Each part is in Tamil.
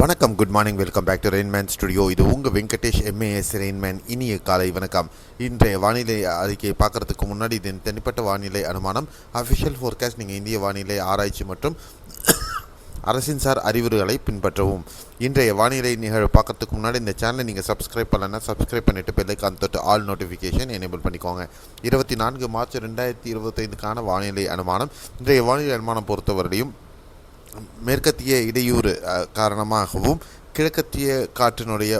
வணக்கம், good morning, welcome back to Rainman studio. இது உங்கள் வெங்கடேஷ் எம்ஏஎஸ் ரெயின்மேன். இனிய காலை வணக்கம். இன்றைய வானிலை அறிக்கையை பார்க்குறதுக்கு முன்னாடி இது தனிப்பட்ட வானிலை அனுமானம், அஃபிஷியல் ஃபோர்காஸ்ட். நீங்கள் இந்திய வானிலை ஆராய்ச்சி மற்றும் அரசின் சார் அறிவுரைகளை பின்பற்றவும். இன்றைய வானிலை நிகழ்வு பார்க்கறதுக்கு முன்னாடி இந்த சேனலை நீங்கள் சப்ஸ்கிரைப் பண்ணலன்னா சப்ஸ்கிரைப் பண்ணிவிட்டு பெல்லைக்கான் தொட்டு ஆல் நோட்டிஃபிகேஷன் எனேபிள் பண்ணிக்கோங்க. 24 மார்ச் 2025க்கான வானிலை அனுமானம். இன்றைய வானிலை அனுமானம் பொறுத்தவரையும் மேற்கத்திய இடையூறு காரணமாகவும் கிழக்கத்திய காற்றினுடைய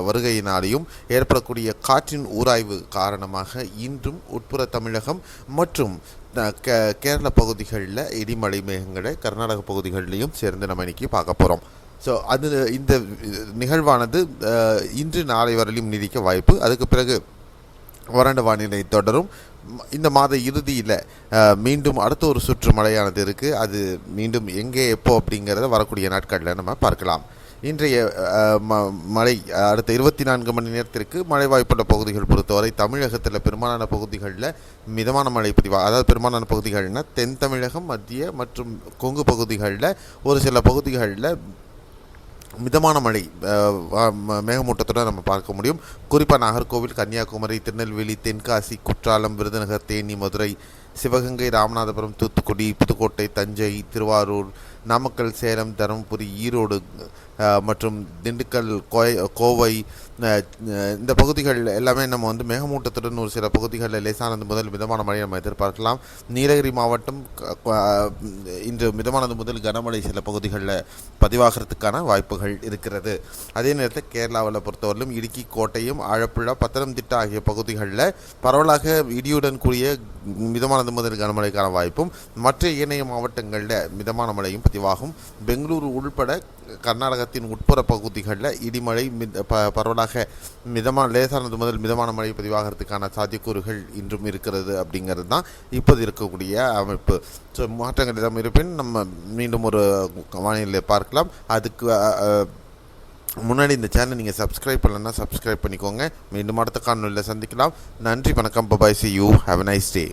வருகையினாலேயும் ஏற்படக்கூடிய காற்றின் ஊராய்வு காரணமாக இன்றும் உட்புற தமிழகம் மற்றும் கேரள பகுதிகளில் இடிமலை மேகங்களை கர்நாடக பகுதிகளிலையும் சேர்ந்து நம்ம இன்றைக்கி பார்க்க போகிறோம். ஸோ இந்த நிகழ்வானது இன்று நாளை வரையிலும் நீடிக்க வாய்ப்பு. அதுக்கு பிறகு வறண்ட வானிலை தொடரும். இந்த மாத இறுதியில் மீண்டும் அடுத்த ஒரு சுற்று மழையானது இருக்குது. அது மீண்டும் எங்கே எப்போ அப்படிங்கிறத வரக்கூடிய நாட்களில் நம்ம பார்க்கலாம். இன்றைய மழை அடுத்த 24 மணி நேரத்திற்கு மழை வாய்ப்புள்ள பகுதிகள் பொறுத்தவரை தமிழகத்தில் பெரும்பாலான பகுதிகளில் மிதமான மழை பதிவாக, அதாவது பெரும்பாலான பகுதிகள்னால் தென் தமிழகம், மத்திய மற்றும் கொங்கு பகுதிகளில் ஒரு சில பகுதிகளில் மிதமான மழை மேகமூட்டத்துடன் நம்ம பார்க்க முடியும். குறிப்பாக நாகர்கோவில், கன்னியாகுமரி, திருநெல்வேலி, தென்காசி, குற்றாலம், விருதுநகர், தேனி, மதுரை, சிவகங்கை, ராமநாதபுரம், தூத்துக்குடி, புதுக்கோட்டை, தஞ்சை, திருவாரூர், நாமக்கல், சேலம், தருமபுரி, ஈரோடு மற்றும் திண்டுக்கல், கோவை, இந்த பகுதிகள் எல்லாமே நம்ம மேகமூட்டத்துடன் ஒரு சில பகுதிகளில் லேசானது முதல் மிதமான மழை நம்ம எதிர்பார்க்கலாம். நீலகிரி மாவட்டம் இன்று மிதமானது முதல் கனமழை சில பகுதிகளில் பதிவாகிறதுக்கான வாய்ப்புகள் இருக்கிறது. அதே நேரத்தில் கேரளாவில் பொறுத்தவரையிலும் இடுக்கி, கோட்டயம், ஆழப்புழா, பத்தனம்திட்டா ஆகிய பகுதிகளில் பரவலாக இடியுடன் கூடிய மிதமானது முதல் கனமழைக்கான வாய்ப்பும், மற்ற ஏனைய மாவட்டங்களில் மிதமான மழையும் பதிவாகும். பெங்களூரு உள்பட கர்நாடகத்தின் உட்புற பகுதிகளில் இடிமழை பரவலாக லேசானது முதல் மிதமான மழை பதிவாகிறதுக்கான சாத்தியக்கூறுகள் இன்றும் இருக்கிறது. அப்படிங்கிறது தான் இப்போது இருக்கக்கூடிய அமைப்பு. ஸோ மாற்றங்கள் எதாவது இருப்பின் நம்ம மீண்டும் ஒரு வானிலை பார்க்கலாம். அதுக்கு முன்னாடி இந்த சேனல் நீங்கள் சப்ஸ்கிரைப் பண்ணலன்னா சப்ஸ்கிரைப் பண்ணிக்கோங்க. மீண்டும் அடுத்த காணொலியில் சந்திக்கலாம். நன்றி, வணக்கம், bye bye, see you, have a nice day.